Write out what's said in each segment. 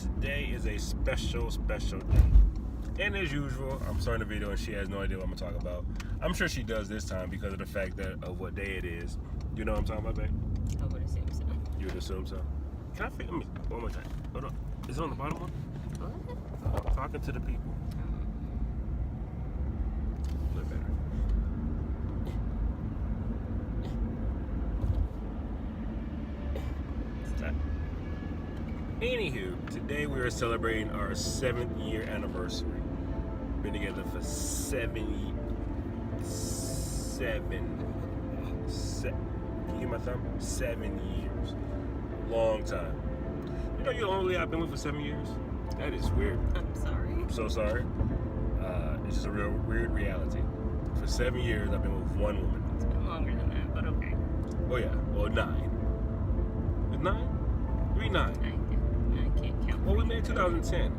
Today is a special day. And as usual, I'm starting the video and she has no idea what I'm gonna talk about. I'm sure she does this time because of the fact that of what day it is. You know what I'm talking about, babe? I would assume so. You would assume so. Can I figure me one more time? Hold on. Is it on the bottom one? What? Talking to the people. Look better. Stop. Anywho, today we are celebrating our 7th year anniversary. Been together for 7 years. Can you get my thumb? 7 years. Long time. You know you're the only I've been with for 7 years? That is weird. I'm sorry. I'm so sorry. It's just a real weird reality. For 7 years, I've been with one woman. It's been longer than that, but okay. Oh yeah, well 9. Is 9? 3, 9. I can't count. Well, we met in 2010.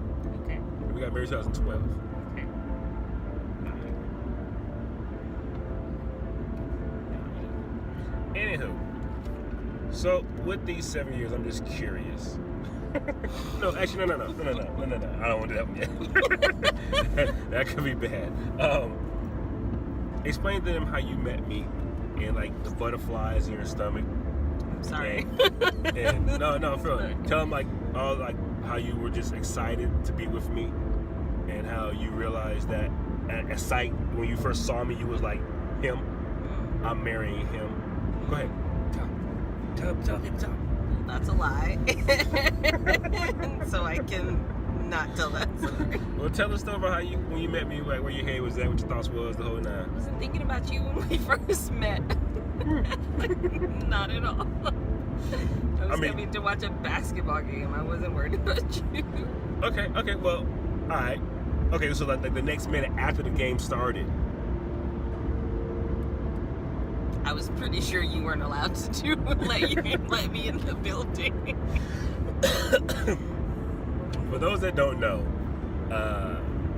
Okay. We got married in 2012. Okay. Anywho, so with these 7 years, I'm just curious. No, actually, no. I don't want to do that one yet. That could be bad. Explain to them how you met me and like the butterflies in your stomach. I'm sorry. And no, for real. Tell them like all like how you were just excited to be with me, and how you realized that at sight when you first saw me, you was like, him. I'm marrying him. Go ahead. Tell him. That's a lie. So I can not tell that story. Well, tell the story about how you when you met me, like where your head was at, what your thoughts was, the whole nine. I wasn't thinking about you when we first met. Not at all. I was coming to watch a basketball game. I wasn't worried about you. Okay, well, alright. Okay, so like the next minute after the game started. I was pretty sure you weren't allowed to let me in the building. For those that don't know,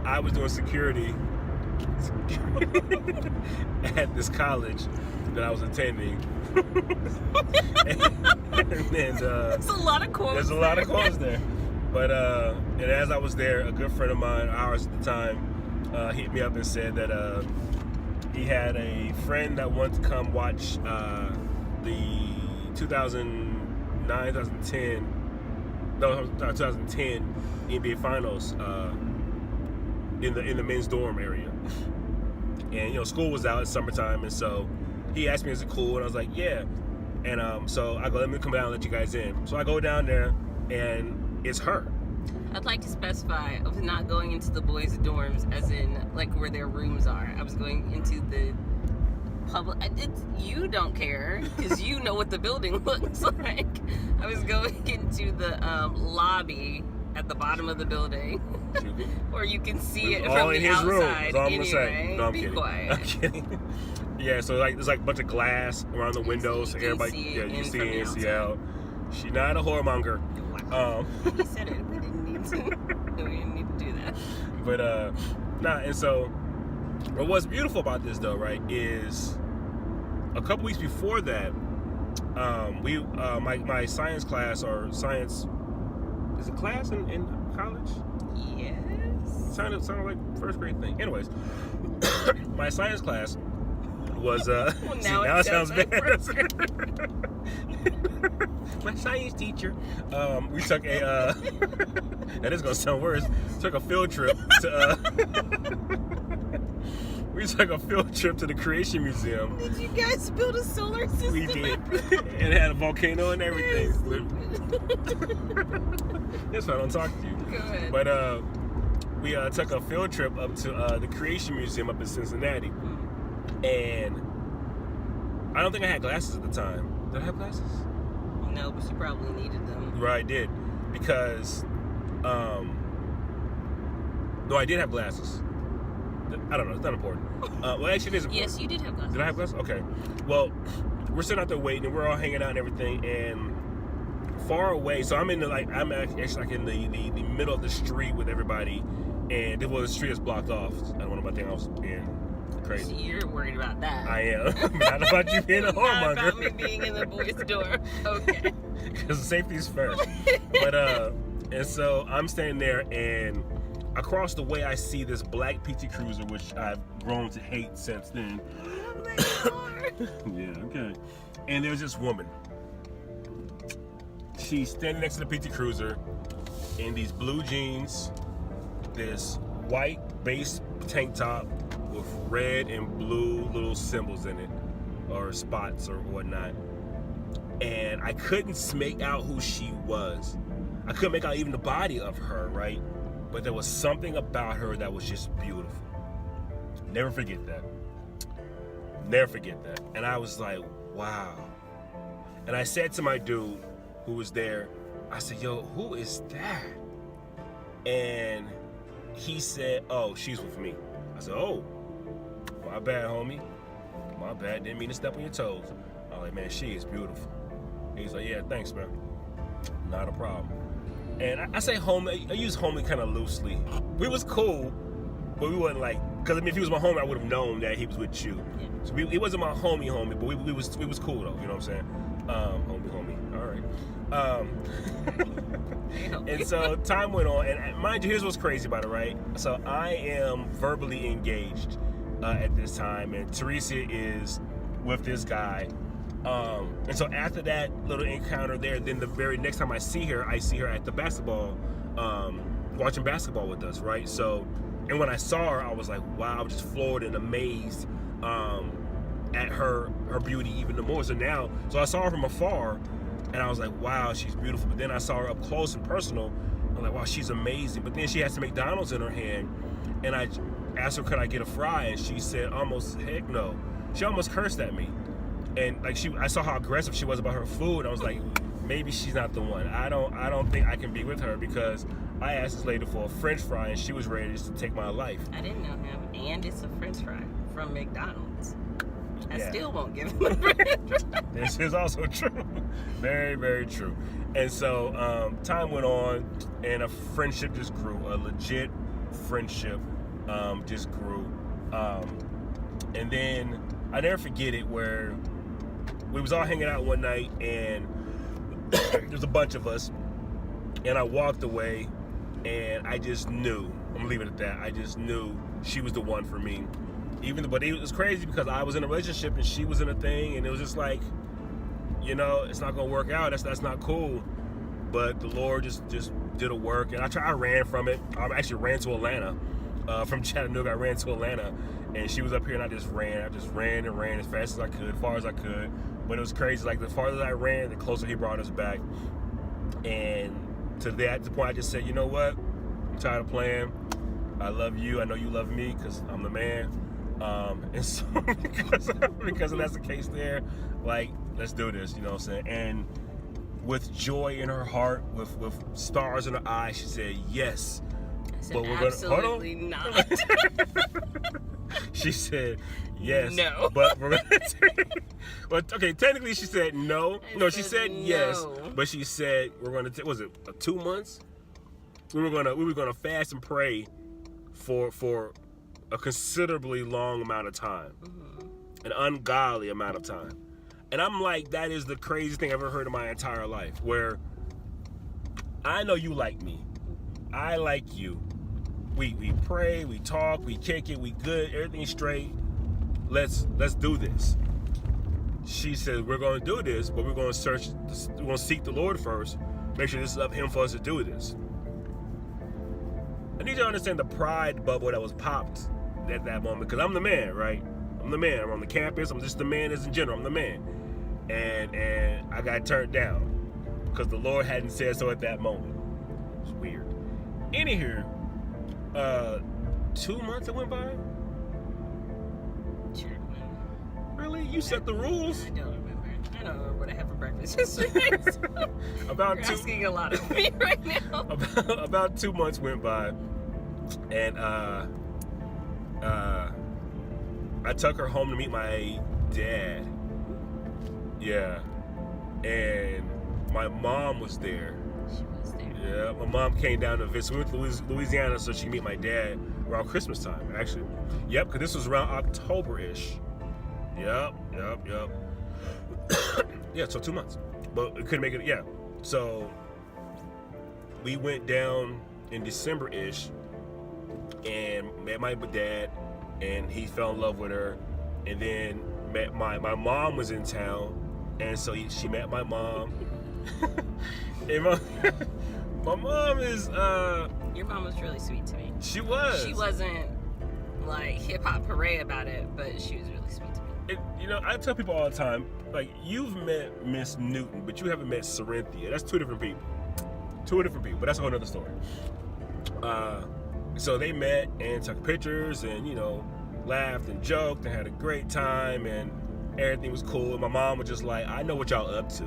I was doing security at this college that I was attending. and There's a lot of quotes. There's a lot of quotes there. But and as I was there, a good friend of mine, ours at the time, hit me up and said that he had a friend that wanted to come watch the 2010 NBA Finals in the men's dorm area. And you know, school was out, it's summertime, and so he asked me, "Is it cool?" And I was like, "Yeah." And so I go, "Let me come down and let you guys in." So I go down there, and it's her. I'd like to specify, I was not going into the boys' dorms as in like where their rooms are. I was going into the public. You don't care because you know what the building looks like. I was going into the lobby at the bottom of the building, where you can see it from the outside. Room, that's all I'm gonna say. No, I'm be kidding. quiet. I'm kidding. Yeah, so like there's like a bunch of glass around the windows, so everybody, you see it and see out. She's not a whoremonger. Wow. You said it. We didn't need to. We didn't need to do that. But and so, but what's beautiful about this though, right, is a couple weeks before that, my science class or science is a class in college. Yes. Sounded like first grade thing. Anyways, my science class was well, now it sounds bad. My science teacher, we took a that is gonna sound worse. Took a field trip to the Creation Museum. Did you guys build a solar system? We did, and it had a volcano and everything. That's why I don't talk to you. Go ahead. But we took a field trip up to the Creation Museum up in Cincinnati, and I don't think I had glasses at the time. Did I have glasses? No, but you probably needed them. Right, I did, because no, I did have glasses. I don't know, it's not important. Well, actually, it is important. Yes, you did have glasses. Did I have glasses? Okay. Well, we're sitting out there waiting, and we're all hanging out and everything, and far away. So I'm I'm actually like in the middle of the street with everybody, and the street is blocked off. I don't want to think I was being crazy. So you're worried about that. I am. Not about you being a whoremonger. Not about me being in the boys' door. Okay. Because safety is first. But And so I'm standing there, and across the way I see this black PT Cruiser, which I've grown to hate since then. Yeah, okay. And there's this woman. She's standing next to the PT Cruiser in these blue jeans, this white base tank top with red and blue little symbols in it, or spots or whatnot. And I couldn't make out who she was. I couldn't make out even the body of her, right? But there was something about her that was just beautiful. Never forget that. Never forget that. And I was like, wow. And I said to my dude who was there, I said, yo, who is that? And he said, oh, she's with me. I said, oh, my bad, homie. My bad, didn't mean to step on your toes. I was like, man, she is beautiful. He's like, yeah, thanks, man. Not a problem. And I say homie, I use homie kind of loosely. We was cool, but we wasn't like, because I mean, if he was my homie, I would have known that he was with you. Yeah. So he wasn't my homie, but we was cool though. You know what I'm saying? Homie. All right. And so time went on, and mind you, here's what's crazy about it, right? So I am verbally engaged at this time, and Teresa is with this guy. And so after that little encounter there, then the very next time I see her at the basketball, watching basketball with us, right? So, and when I saw her, I was like, wow, I was just floored and amazed at her beauty even more. So I saw her from afar, and I was like, wow, she's beautiful. But then I saw her up close and personal. I'm like, wow, she's amazing. But then she has some McDonald's in her hand, and I asked her, could I get a fry? And she said, almost, heck no. She almost cursed at me. And like I saw how aggressive she was about her food. I was like, maybe she's not the one. I don't think I can be with her, because I asked this lady for a French fry and she was ready just to take my life. I didn't know him, and it's a French fry from McDonald's. I Yeah. still won't give him a French fry. This is also true. Very, very true. And so time went on, and a friendship just grew. A legit friendship just grew. And then I never forget it, where we was all hanging out one night, and there's a bunch of us, and I walked away, and I just knew, I'm gonna leave it at that, I just knew she was the one for me. But it was crazy, because I was in a relationship and she was in a thing, and it was just like, you know, it's not gonna work out, that's not cool. But the Lord just did a work, and I ran from it. I actually ran to Atlanta. From Chattanooga, I ran to Atlanta, and she was up here, and I just ran and ran as fast as I could, as far as I could. But it was crazy. Like, the farther I ran, the closer he brought us back. And to the point, I just said, you know what? I'm tired of playing. I love you. I know you love me, because I'm the man. And so because that's the case there, like, let's do this. You know what I'm saying? And with joy in her heart, with stars in her eyes, she said yes. I said, But we're absolutely not. She said yes. No. But we're gonna well, okay, technically she said no. No, she said yes. no. But she said we're gonna was it 2 months? We were gonna fast and pray for a considerably long amount of time. An ungodly amount of time. And I'm like, that is the craziest thing I've ever heard in my entire life. Where I know you like me. I like you. We pray, we talk, we kick it, we good, everything's straight. Let's do this. She said, we're gonna do this, but we're gonna seek the Lord first. Make sure this is up Him for us to do this. I need you to understand the pride bubble that was popped at that moment, because I'm the man, right? I'm the man. I'm on the campus. I'm just the man as in general. I'm the man. And I got turned down because the Lord hadn't said so at that moment. It's weird. Anywho, 2 months it went by? Sure. Really? You set the rules? I don't remember. I don't remember what I had for breakfast yesterday. So About you're two. asking a lot of me right now. About 2 months went by, and I took her home to meet my dad. Yeah, and my mom was there. She was there. Yeah, my mom came down to visit. We went to Louisiana so she could meet my dad around Christmas time, actually. Yep, because this was around October-ish. Yep. Yeah, so 2 months. But we couldn't make it, yeah. So we went down in December-ish and met my dad, and he fell in love with her, and then met my mom was in town, and so she met my mom. And my mom is Your mom was really sweet to me. she was. She wasn't like hip hop hooray about it, but she was really sweet to me. You know, I tell people all the time, like, you've met Miss Newton, but you haven't met Sarinthia. That's two different people. But that's a whole other story. So they met and took pictures and, you know, laughed and joked and had a great time, and everything was cool. And my mom was just like, I know what y'all up to.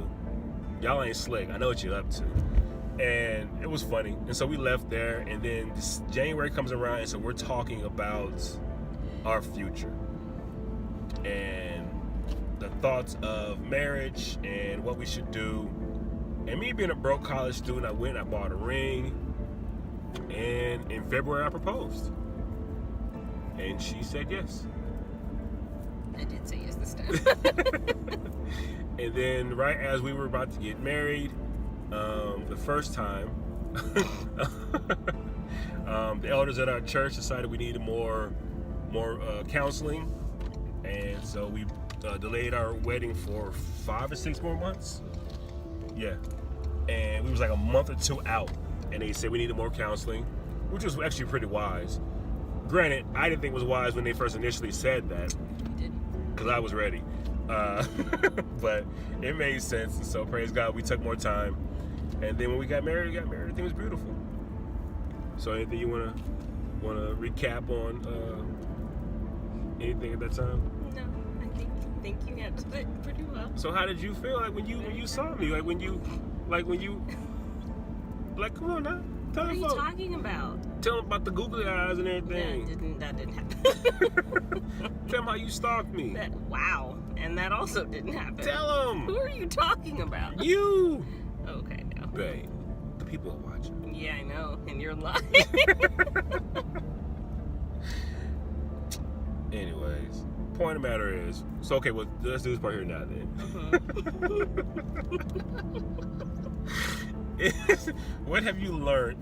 Y'all ain't slick. I know what you're up to. And it was funny. And so we left there, and then this January comes around, and so we're talking about our future and the thoughts of marriage and what we should do. And me being a broke college student, I went and I bought a ring, and in February I proposed, and she said yes. I did say yes this time. And then right as we were about to get married, the first time, the elders at our church decided we needed more counseling, and so we delayed our wedding for 5 or 6 more months. Yeah, and we was like a month or 2 out, and they said we needed more counseling, which was actually pretty wise. Granted, I didn't think it was wise when they first initially said that, because I was ready. But it made sense, and so praise God, we took more time. And then when we got married, everything was beautiful. So anything you wanna recap on anything at that time? No, I think you handled it pretty well. So how did you feel like when you saw me? Like when you come on now. Tell What are them you talking about? Tell them about the googly eyes and everything. That didn't happen. Tell them how you stalked me. Wow. And that also didn't happen. Tell them. Who are you talking about? You. Okay, no. Babe, the people are watching. Yeah, I know. And you're lying. Anyways, point of the matter is, so okay, well, let's do this part here now then. What have you learned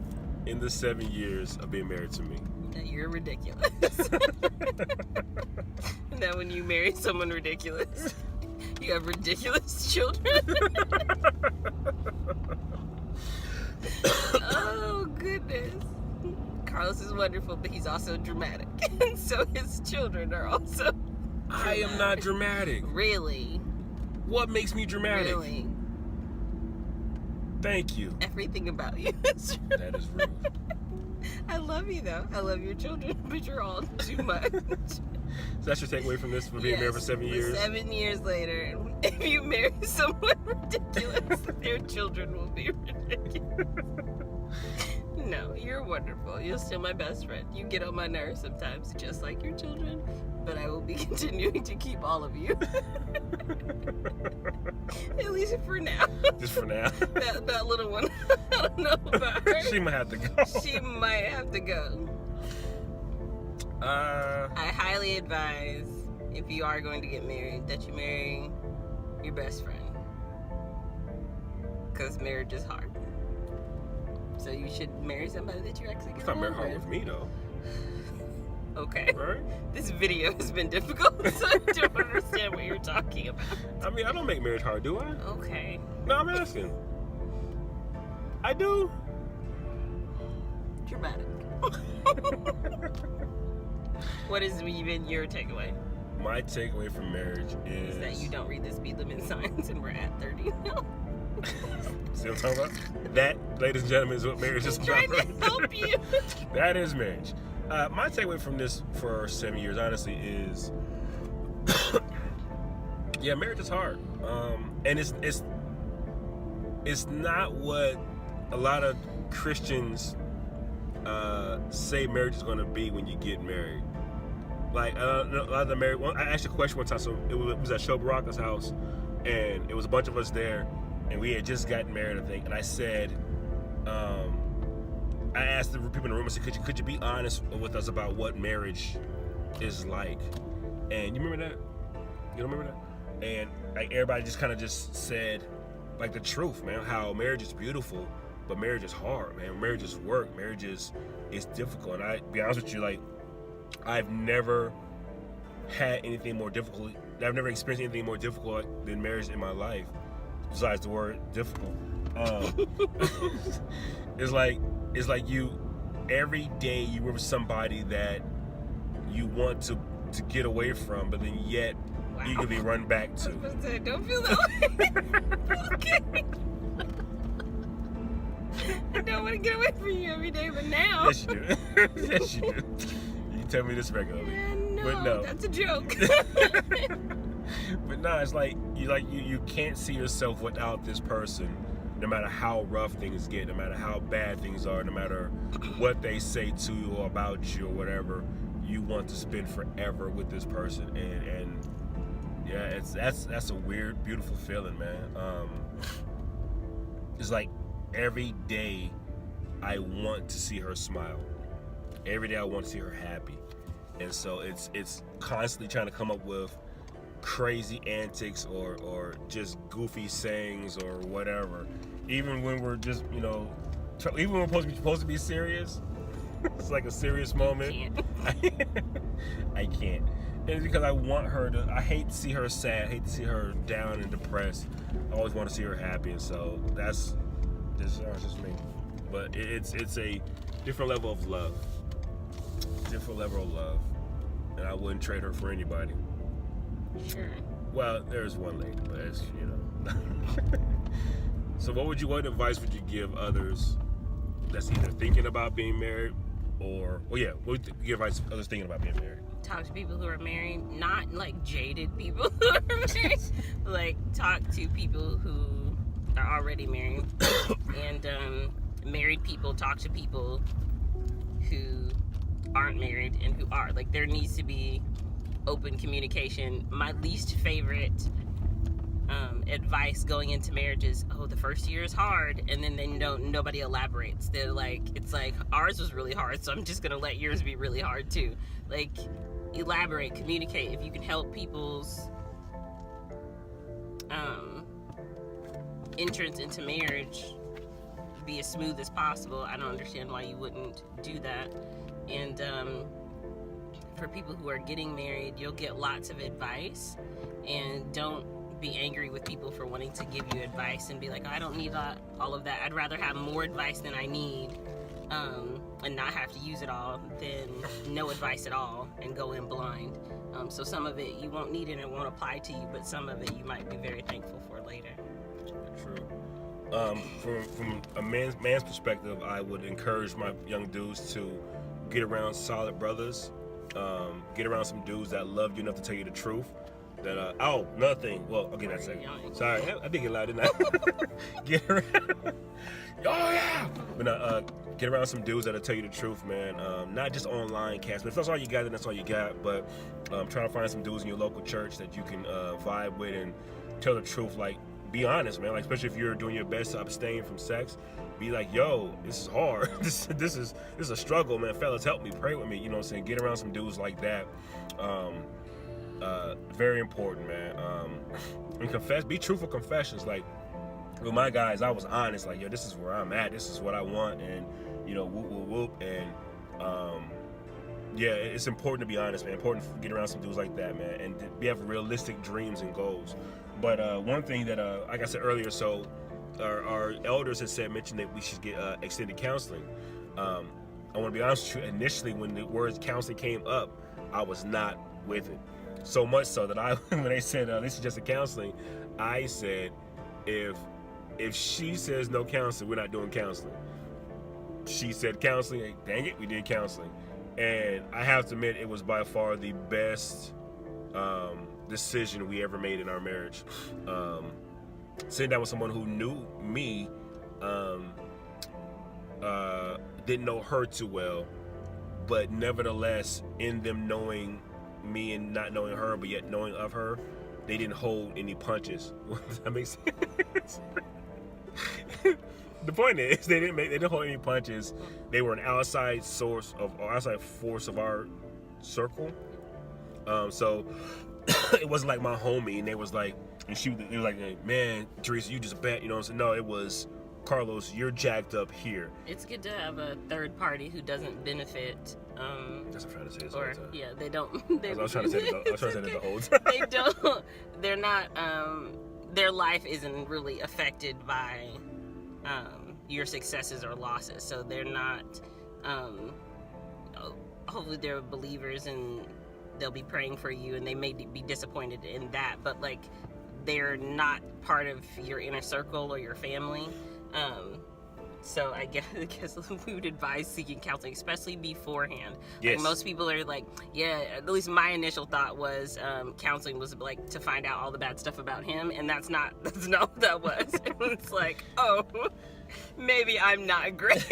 in the 7 years of being married to me? That you're ridiculous. That when you marry someone ridiculous, you have ridiculous children. Oh, goodness. Carlos is wonderful, but he's also dramatic. And so his children are also dramatic. I am not dramatic. Really? What makes me dramatic? Really? Thank you. Everything about you is That is rude. I love you, though. I love your children, but you're all too much. So that's your takeaway from this, from being married for 7 years? 7 years later, if you marry someone ridiculous, their children will be ridiculous. No, you're wonderful. You're still my best friend. You get on my nerves sometimes, just like your children, but I will be continuing to keep all of you. At least for now. Just for now. That little one, I don't know about her. She might have to go. She might have to go. I highly advise, if you are going to get married, that you marry your best friend. Because marriage is hard. So you should marry somebody that you actually get It's not along married hard with me, though. Okay. Right? This video has been difficult, so I don't understand what you're talking about. I mean, I don't make marriage hard, do I? Okay. No, I'm asking. I do. Dramatic. What is even your takeaway? My takeaway from marriage is That you don't read the speed limit signs and we're at 30 now. See what I'm talking about? That, ladies and gentlemen, is what marriage is about. Trying to help you. That is marriage. My takeaway from this for 7 years, honestly, is yeah, marriage is hard, and it's not what a lot of Christians say marriage is going to be when you get married. Like a lot of the married. I asked a question one time. So it was at Show Baraka's house, and it was a bunch of us there, and we had just gotten married, I think. And I said, I asked the people in the room, I said, could you be honest with us about what marriage is like? And you remember that? You don't remember that? And like everybody just kind of just said, like, the truth, man, how marriage is beautiful, But marriage is hard, man. Marriage is work. Marriage is difficult. And I be honest with you, like, I've never had anything more difficult. I've never experienced anything more difficult than marriage in my life, besides the word difficult. It's like you every day you were with somebody that you want to get away from, but then yet you can be run back to. Don't feel that way. Okay. I don't want to get away from you every day, but now. Yes, you do. Yes, you do. You tell me this regularly. But no, that's a joke. But no, it's like you can't see yourself without this person, no matter how rough things get, no matter how bad things are, no matter what they say to you or about you or whatever. You want to spend forever with this person, and yeah, that's a weird, beautiful feeling, man. It's like every day I want to see her smile. Every day I want to see her happy, and so it's constantly trying to come up with crazy antics or just goofy sayings or whatever. Even when we're just even when we're supposed to be serious. It's like a serious moment. I can't. And it's because I want her to. I hate to see her sad. I hate to see her down and depressed. I always want to see her happy, and so that's just me. But it's a different level of love. Different level of love, and I wouldn't trade her for anybody. Sure. Well, there's one lady, but it's So, what advice would you give others that's either thinking about being married? What would you give advice to others thinking about being married? Talk to people who are married, not like jaded people who are married. Like, talk to people who are already married. And married people talk to people who aren't married and who are. Like, there needs to be open communication. My least favorite advice going into marriage is, the first year is hard, and then nobody elaborates. They're like, it's like, ours was really hard, so I'm just gonna let yours be really hard too. Like, elaborate, communicate. If you can help people's entrance into marriage be as smooth as possible, I don't understand why you wouldn't do that. And for people who are getting married, you'll get lots of advice, and don't be angry with people for wanting to give you advice and be like, I don't need all of that. I'd rather have more advice than I need and not have to use it all than no advice at all and go in blind. So some of it you won't need and it won't apply to you, but some of it you might be very thankful for later. True. From a man's perspective, I would encourage my young dudes to get around solid brothers, get around some dudes that love you enough to tell you the truth. That nothing. Well, I'll get that second. Sorry, I did get loud, didn't I? Get around. Oh yeah. But get around some dudes that'll tell you the truth, man. Not just online cast, but if that's all you got, then that's all you got. But try to find some dudes in your local church that you can vibe with and tell the truth. Like, be honest, man. Like, especially if you're doing your best to abstain from sex, be like, yo, this is hard. this is a struggle, man. Fellas, help me, pray with me. You know what I'm saying? Get around some dudes like that. Very important, man. And be truthful confessions. Like, with my guys, I was honest. Like, yo, this is where I'm at. This is what I want, and whoop, whoop, whoop. And it's important to be honest, man. Important to get around some dudes like that, man, and to have realistic dreams and goals. But one thing that, like I said earlier, so our elders had mentioned that we should get extended counseling. I want to be honest with you. Initially, when the words counseling came up, I was not with it. So much so that when they said this is just a counseling, I said, if she says no counseling, we're not doing counseling. She said counseling, and dang it, we did counseling. And I have to admit, it was by far the best decision we ever made in our marriage. Sitting down with someone who knew me, didn't know her too well, but nevertheless, in them knowing me and not knowing her, but yet knowing of her, they didn't hold any punches. Does that make sense? The point is, they didn't hold any punches. They were an outside force of our circle. So it wasn't like my homie, and they was like, they was like, man, Teresa, you just bet, you know what I'm saying? No, it was Carlos, you're jacked up here. It's good to have a third party who doesn't benefit. That's what I'm trying to say this Or whole time. yeah, they don't. I was trying to say that the whole time. They don't. They're not. Their life isn't really affected by your successes or losses. So they're not. Hopefully, they're believers and they'll be praying for you, and they may be disappointed in that. But like, they're not part of your inner circle or your family. So I guess we would advise seeking counseling, especially beforehand. Yes. Like most people are like, yeah, at least my initial thought was counseling was like to find out all the bad stuff about him, and that's not what that was. It's like, oh, maybe I'm not great.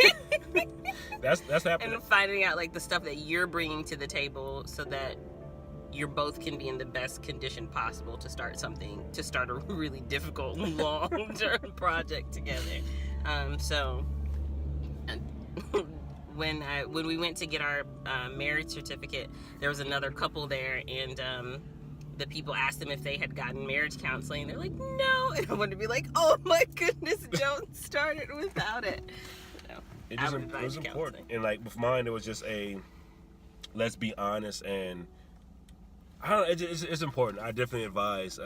That's happening. And finding out like the stuff that you're bringing to the table so that you both can be in the best condition possible to start a really difficult long-term project together. So when we went to get our marriage certificate, there was another couple there, and the people asked them if they had gotten marriage counseling. They're like, no. And I wanted to be like, oh my goodness, don't start it without it. So, It was important. And like with mine, it was just let's be honest, and I don't know, it's important. I definitely advise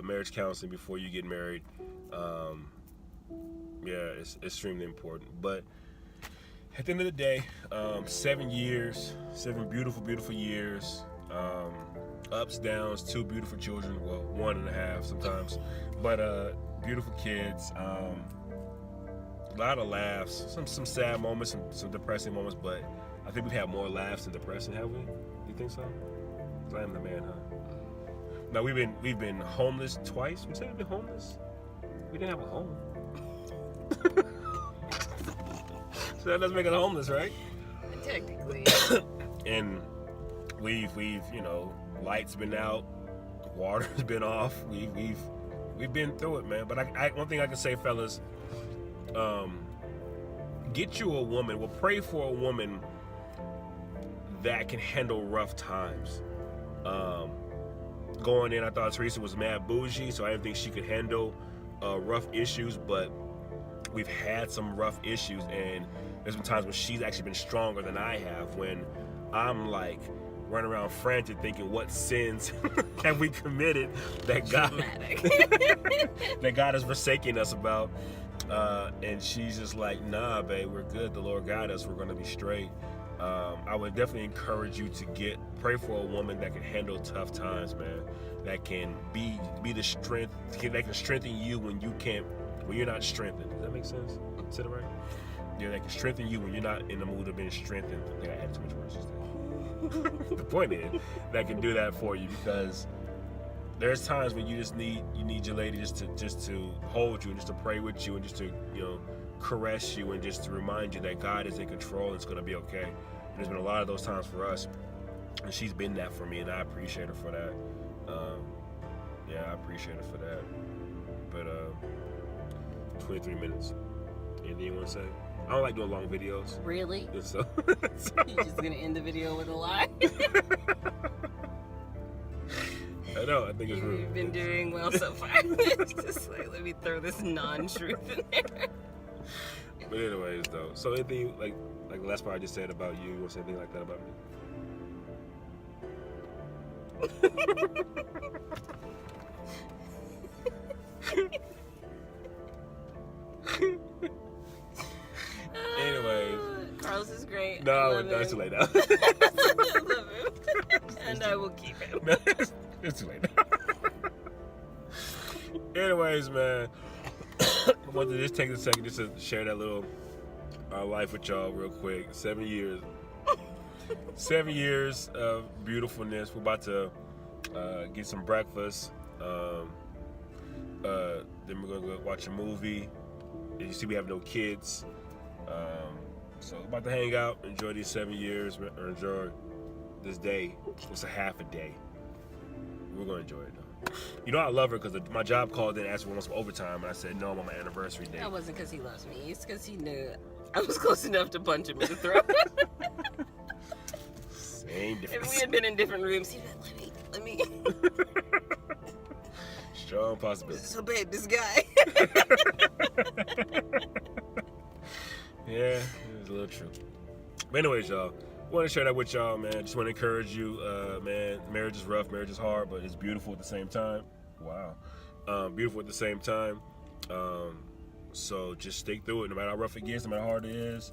marriage counseling before you get married. Yeah, it's extremely important. But at the end of the day, 7 years, 7 beautiful, beautiful years, ups, downs, 2 beautiful children, well, 1.5 sometimes, but beautiful kids, a lot of laughs, some sad moments, some depressing moments, but I think we've had more laughs than depressing, have we? You think so? 'Cause I am the man, huh? No, we've been homeless twice. We said we've been homeless. We didn't have a home. So that doesn't make us homeless, right? Technically. And we've lights been out, water's been off. We've been through it, man. But one thing I can say, fellas, get you a woman. Well, pray for a woman that can handle rough times. Going in, I thought Teresa was mad bougie, so I didn't think she could handle rough issues, but we've had some rough issues, and there's been times when she's actually been stronger than I have, when I'm like running around frantic thinking, what sins have we committed that God has forsaken us about, and she's just like, nah, babe, we're good, the Lord got us, we're gonna be straight. I would definitely encourage you to pray for a woman that can handle tough times, man. That can be the strength, that can strengthen you when you're not strengthened. Does that make sense? Said it right? Yeah, that can strengthen you when you're not in the mood of being strengthened. I think I added too much words just there. The point is, that can do that for you, because there's times when you need your lady just to hold you and just to pray with you and just to caress you and just to remind you that God is in control and it's going to be okay. And there's been a lot of those times for us, and she's been that for me, and I appreciate her for that. I appreciate her for that. But 23 minutes. Anything you want to say? I don't like doing long videos. Really? So You're just gonna end the video with a lie? I know. I think it's rude. You've been doing well so far. It's just like, let me throw this non-truth in there. But anyways, though. So anything like the last part I just said about you, or anything like that about me? Anyways. Carlos is great. No, it's too late now. I love him. And I will keep him. It's too late now. Anyways, man. I wanted to just take a second just to share that little life with y'all real quick. 7 years. 7 years of beautifulness. We're about to get some breakfast. Then we're going to go watch a movie. As you see, we have no kids. So we're about to hang out, enjoy these 7 years, or enjoy this day. It's a half a day. We're going to enjoy it, though. You know I love her because my job called in and asked for some overtime, and I said no, I'm on my anniversary day. That wasn't because he loves me. It's because he knew I was close enough to punch him in the throat. Same difference. If we had been in different rooms, he'd be like, let me. Strong possibility. So babe, this guy. Yeah, it's a little true. But anyways, y'all, want to share that with y'all, man. Just want to encourage you, man. Marriage is rough, marriage is hard, but it's beautiful at the same time. Wow. Beautiful at the same time. So just stick through it, no matter how rough it gets, no matter how hard it is.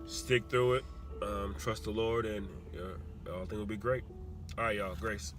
Stick through it. Trust the Lord, and everything will be great. All right, y'all. Grace.